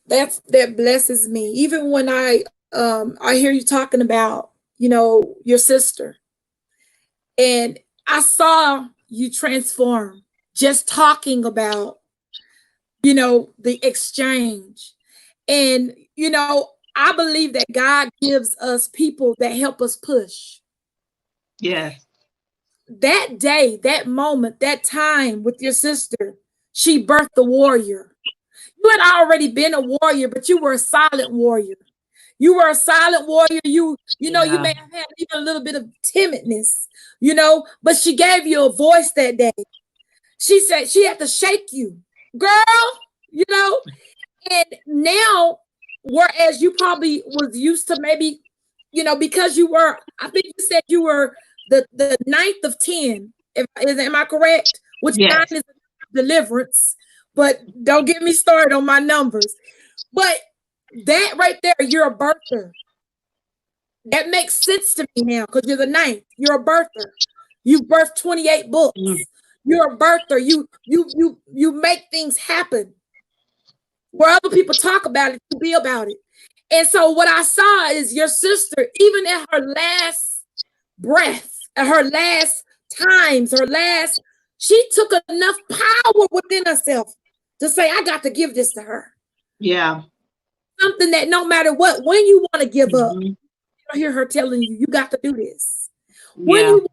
That blesses me. Even when I hear you talking about, your sister, and I saw you transform just talking about, the exchange. And, I believe that God gives us people that help us push. Yes. That day, that moment, that time with your sister, she birthed the warrior. You had already been a warrior, but you were a silent warrior. You were a silent warrior. You may have had even a little bit of timidness, but she gave you a voice that day. She said she had to shake you, girl, and now, whereas you probably was used to maybe, because you were, I think you said you were the ninth of 10. Am I correct? which 9 Yes. is deliverance. But don't get me started on my numbers. But that right there, you're a birther. That makes sense to me now because you're the 9th. You're a birther. You birthed 28 Mm. books. You're a birther. You make things happen. Where other people talk about it, you be about it. And so what I saw is your sister, even at her last breath, at her last times, she took enough power within herself to say, I got to give this to her. Yeah. Something that no matter what, when you want to give up, Mhm. you hear her telling you, you got to do this. When Yeah. you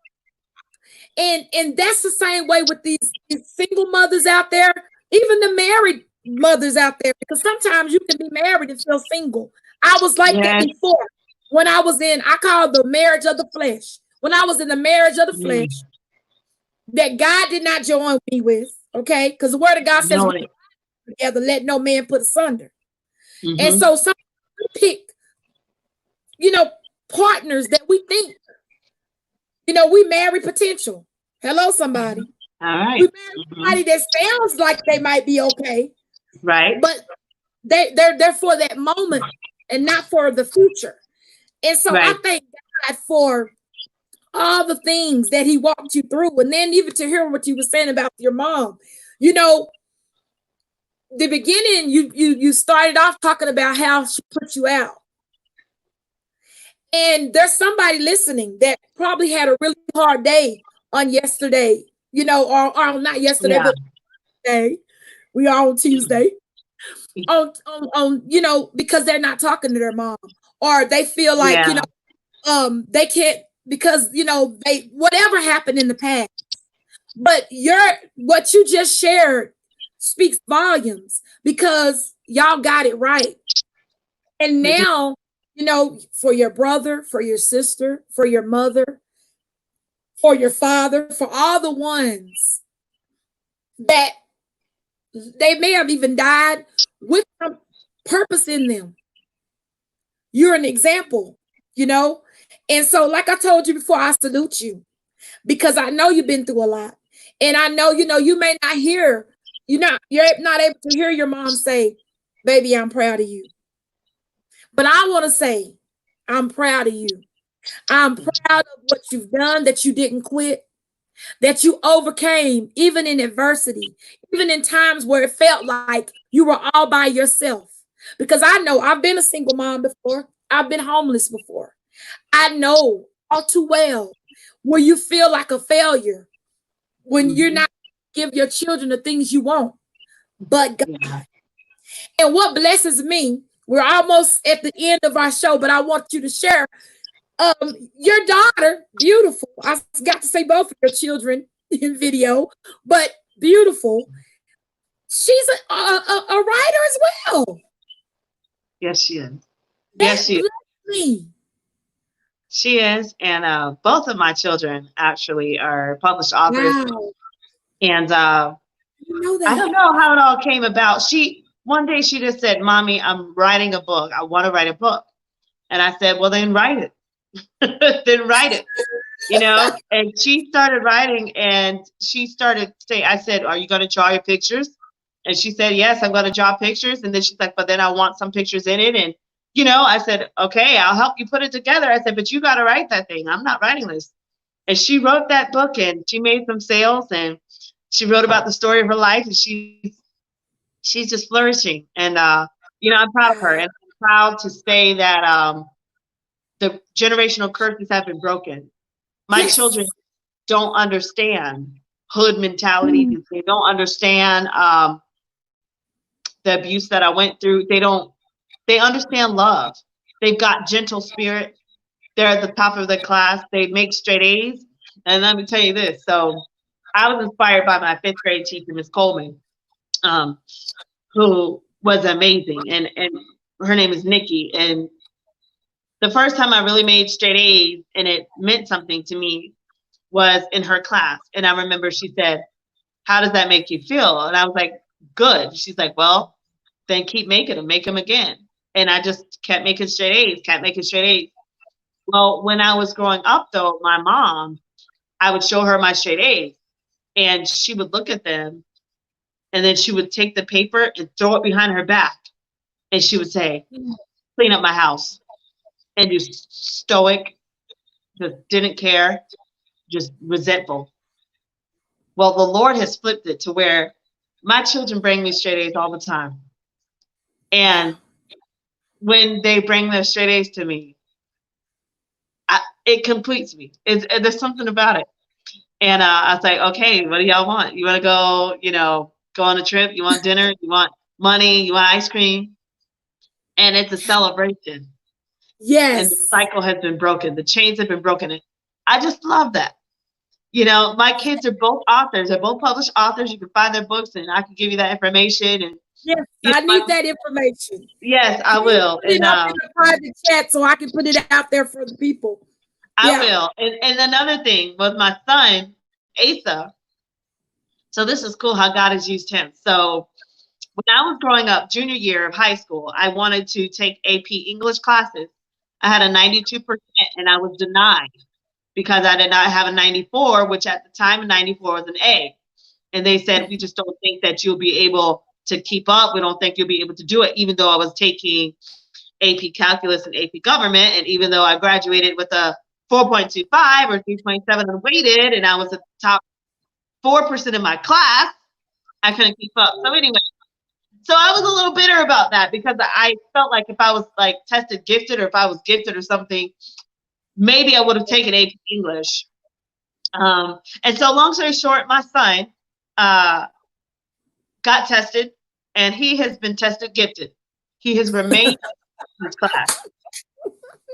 and that's the same way with these single mothers out there, even the married mothers out there, because sometimes you can be married and feel single. I was like that Yes. before. When I was in, I call it the marriage of the flesh. When I was in the marriage of the Mm. flesh, that God did not join me with, okay? Because the word of God says, Know we it. together, let no man put asunder. And Mhm. so some pick, partners that we think, we marry potential. Hello, somebody. All We right. marry Mhm. somebody that sounds like they might be okay, Right. but they're for that moment and not for the future. And so I Right. thank God for all the things that He walked you through, and then even to hear what you were saying about your mom. You know, the beginning, you started off talking about how she put you out, and there's somebody listening that probably had a really hard day on yesterday. Or not yesterday, Yeah. but today. We are on Tuesday. On because they're not talking to their mom, or they feel like Yeah. they can't because they whatever happened in the past. But what you just shared speaks volumes because y'all got it right. And We did. now, for your brother, for your sister, for your mother, for your father, for all the ones that they may have even died with some purpose in them. You're an example, you know? And so, like I told you before, I salute you because I know you've been through a lot. And I know, you may not hear, you're not able to hear your mom say, baby, I'm proud of you. But I want to say, I'm proud of you. I'm proud of what you've done, that you didn't quit, that you overcame, even in adversity, even in times where it felt like you were all by yourself. Because I know I've been a single mom before, I've been homeless before. I know all too well where you feel like a failure when you're Mhm. not give your children the things you want. But Yeah. God. And what blesses me, we're almost at the end of our show, but I want you to share your daughter, beautiful. I got to say both of your children in video, but beautiful. She's a writer as well. Yes, she is. That Yes, she is. blessed me. She is. And both of my children actually are published authors. Wow. And You know I that. don't know how it all came about. One day she just said, Mommy, I'm writing a book. I want to write a book. And I said, well, then write it. Then write it. And she started writing and she started saying, I said, are you going to draw your pictures? And she said, yes, I'm going to draw pictures. And then she's like, but then I want some pictures in it. And, I said, okay, I'll help you put it together. I said, but you got to write that thing. I'm not writing this. And she wrote that book and she made some sales and she wrote about the story of her life. And she's just flourishing. And, I'm proud of her. And I'm proud to say that the generational curses have been broken. My Yes. children don't understand hood mentality. Mm. They don't understand the abuse that I went through. They understand love. They've got gentle spirit. They're at the top of the class. They make straight A's. And let me tell you this. So I was inspired by my fifth grade teacher, Miss Coleman, um, who was amazing. And her name is Nikki. And the first time I really made straight A's and it meant something to me was in her class. And I remember she said, how does that make you feel? And I was like, good. She's like, well, then keep making them, make them again. And I just kept making straight A's, kept making straight A's. Well, when I was growing up, though, my mom, I would show her my straight A's. and she would look at them, and then she would take the paper and throw it behind her back, and she would say, clean up my house. And just stoic, just didn't care, just resentful. Well, the Lord has flipped it to where my children bring me straight A's all the time. And when they bring their straight A's to me, it completes me. There's something about it. And I was like, okay, what do y'all want? You want to go, go on a trip? You want dinner? You want money? You want ice cream? And it's a celebration. Yes. And the cycle has been broken. The chains have been broken. And I just love that. My kids are both authors. They're both published authors. You can find their books, and I can give you that information. And yes, I need that information. Yes, I will. Put it up in the private chat so I can put it out there for the people. I will. And another thing with my son, Asa. So this is cool how God has used him. So when I was growing up, junior year of high school, I wanted to take AP English classes. I had a 92%, and I was denied because I did not have a 94, which at the time a 94 was an A. And they said, we just don't think that you'll be able to keep up. We don't think you'll be able to do it, even though I was taking AP Calculus and AP Government. And even though I graduated with a 4.25 or 3.7 unweighted, and I was the top 4% in my class, I couldn't keep up. So anyway, so I was a little bitter about that because I felt like if I was like tested gifted, or if I was gifted or something, maybe I would have taken AP English. And so long story short, my son got tested, and he has been tested gifted. He has remained in his class.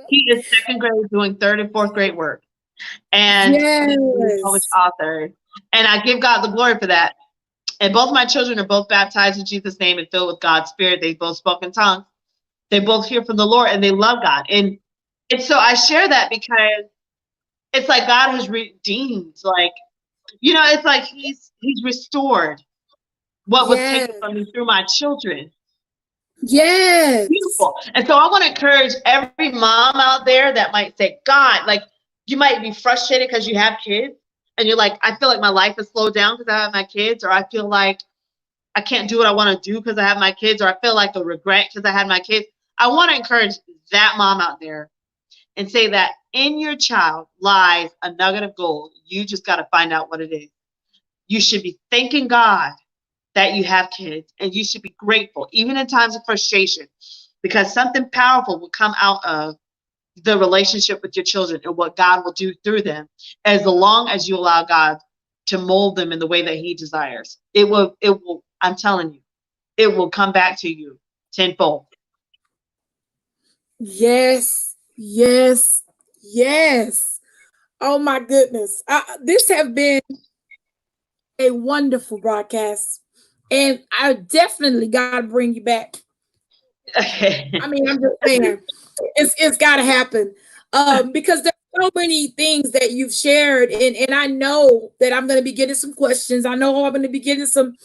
He is second grade doing third and fourth grade work. And he's a published author. And I give God the glory for that. And both my children are both baptized in Jesus' name and filled with God's Spirit. They both spoke in tongues. They both hear from the Lord, and they love God. And so I share that because it's like God has redeemed. Like, it's like he's restored what was taken from me through my children. Yes. Beautiful. And so I want to encourage every mom out there that might say, God, like, you might be frustrated because you have kids, and you're like, I feel like my life is slowed down because I have my kids, or I feel like I can't do what I want to do because I have my kids, or I feel like a regret because I had my kids. I want to encourage that mom out there and say that in your child lies a nugget of gold. You just got to find out what it is. You should be thanking God that you have kids, and you should be grateful, even in times of frustration, because something powerful will come out of the relationship with your children and what God will do through them, as long as you allow God to mold them in the way that he desires. It will, I'm telling you, it will come back to you tenfold. Yes. Oh my goodness. This has been a wonderful broadcast. And I definitely got to bring you back. I mean, I'm just saying, it's got to happen. Because there's so many things that you've shared, and I know that I'm going to be getting some questions. I know I'm going to be getting some,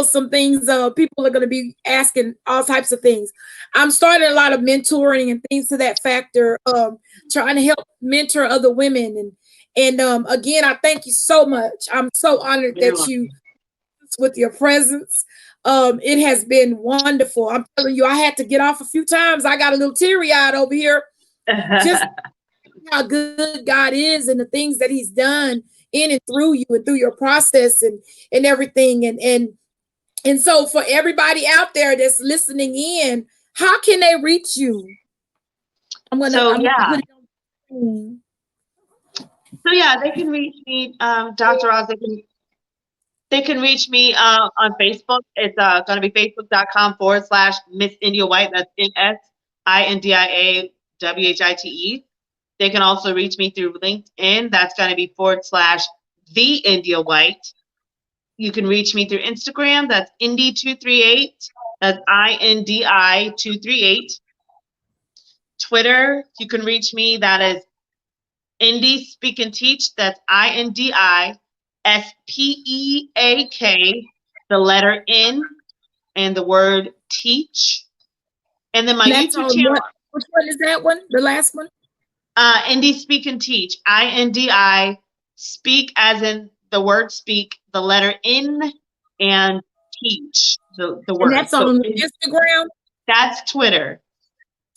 some things. People are going to be asking all types of things. I'm starting a lot of mentoring and things to that factor. Trying to help mentor other women, and again, I thank you so much. I'm so honored that you, with your presence. It has been wonderful. I'm telling you, I had to get off a few times. I got a little teary-eyed over here. Just how good God is and the things that he's done in and through you and through your process and everything. And so for everybody out there that's listening in, how can they reach you? I'm gonna put it on. So yeah, they can reach me, Dr. Roz. They can reach me on Facebook. It's going to be facebook.com/Miss India White. That's MSINDIAWHITE. They can also reach me through LinkedIn. That's going to be /The India White. You can reach me through Instagram. That's Indy238. That's INDI238. Twitter, you can reach me. That is Indy Speak and Teach. That's INDISPEAK, the letter N, and the word teach. And then my YouTube channel. Which one is that one? The last one? Indy Speak and Teach. INDI Speak as in the word speak, the letter N, and teach the And word. that's on Instagram? That's Twitter.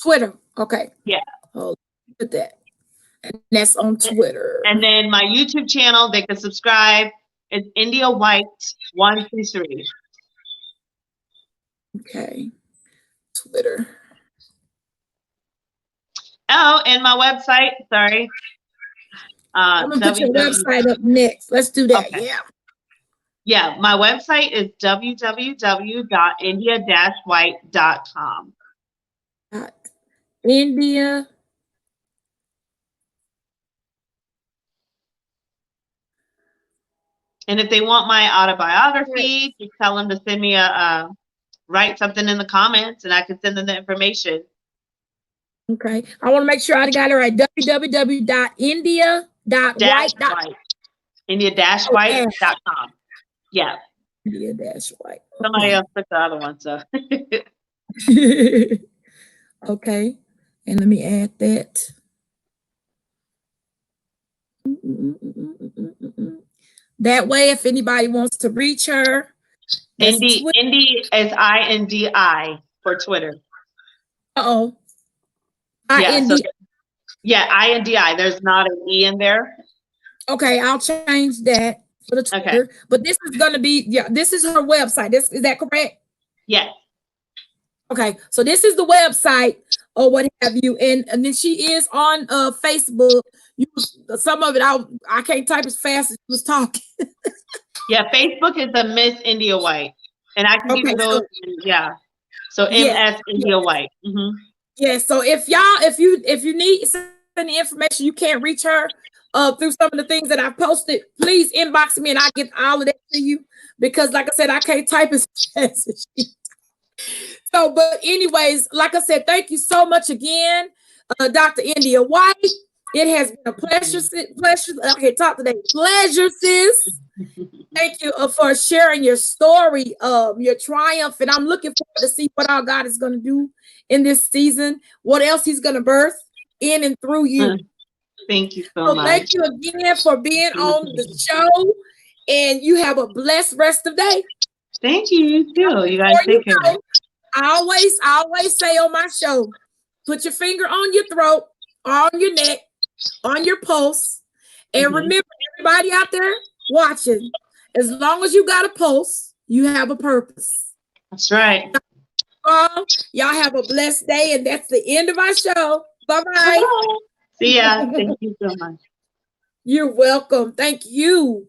Twitter. Okay. Yeah. Oh, look at that. And that's on Twitter. And then my YouTube channel, they can subscribe. It's India White 123. Okay. Twitter. Oh, and my website, sorry. I'm going to put your website up next. Let's do that. Okay. Yeah. Yeah, my website is www.india-white.com. India. And if they want my autobiography, just tell them to send me write something in the comments, and I can send them the information. Okay. I want to make sure I got it right. www.india-white. India-white.com. Yeah. India-white. Somebody else took the other one, so. Okay. And let me add that. That way, if anybody wants to reach her. Indy is INDI for Twitter. Uh-oh. Yeah, so, yeah, INDI. There's not an E in there. Okay, I'll change that for the Twitter. Okay. But this is going to be, this is her website. Is that correct? Yes. Okay, so this is the website or what have you. And then she is on Facebook. Some of it, I can't type as fast as she was talking. Yeah, Facebook is the Miss India White. And I can give you those, yeah. So MS India White. Mm-hmm. Yeah, so if you need any information, you can't reach her through some of the things that I've posted, please inbox me and I'll get all of that to you. Because like I said, I can't type as fast as she. So, but anyways, like I said, thank you so much again, Dr. India White. It has been a pleasure. I can talk today. Pleasure, sis. Thank you for sharing your story, your triumph, and I'm looking forward to see what our God is going to do in this season. What else He's going to birth in and through you. Thank you so much. Thank you again for being on the show, and you have a blessed rest of the day. Thank you. You too. You guys take care. I always say on my show, put your finger on your throat, on your neck, on your pulse, and remember, everybody out there watching, as long as you got a pulse, you have a purpose. That's right. Y'all have a blessed day, and that's the end of our show. Bye-bye. See ya. Thank you so much. You're welcome. Thank you.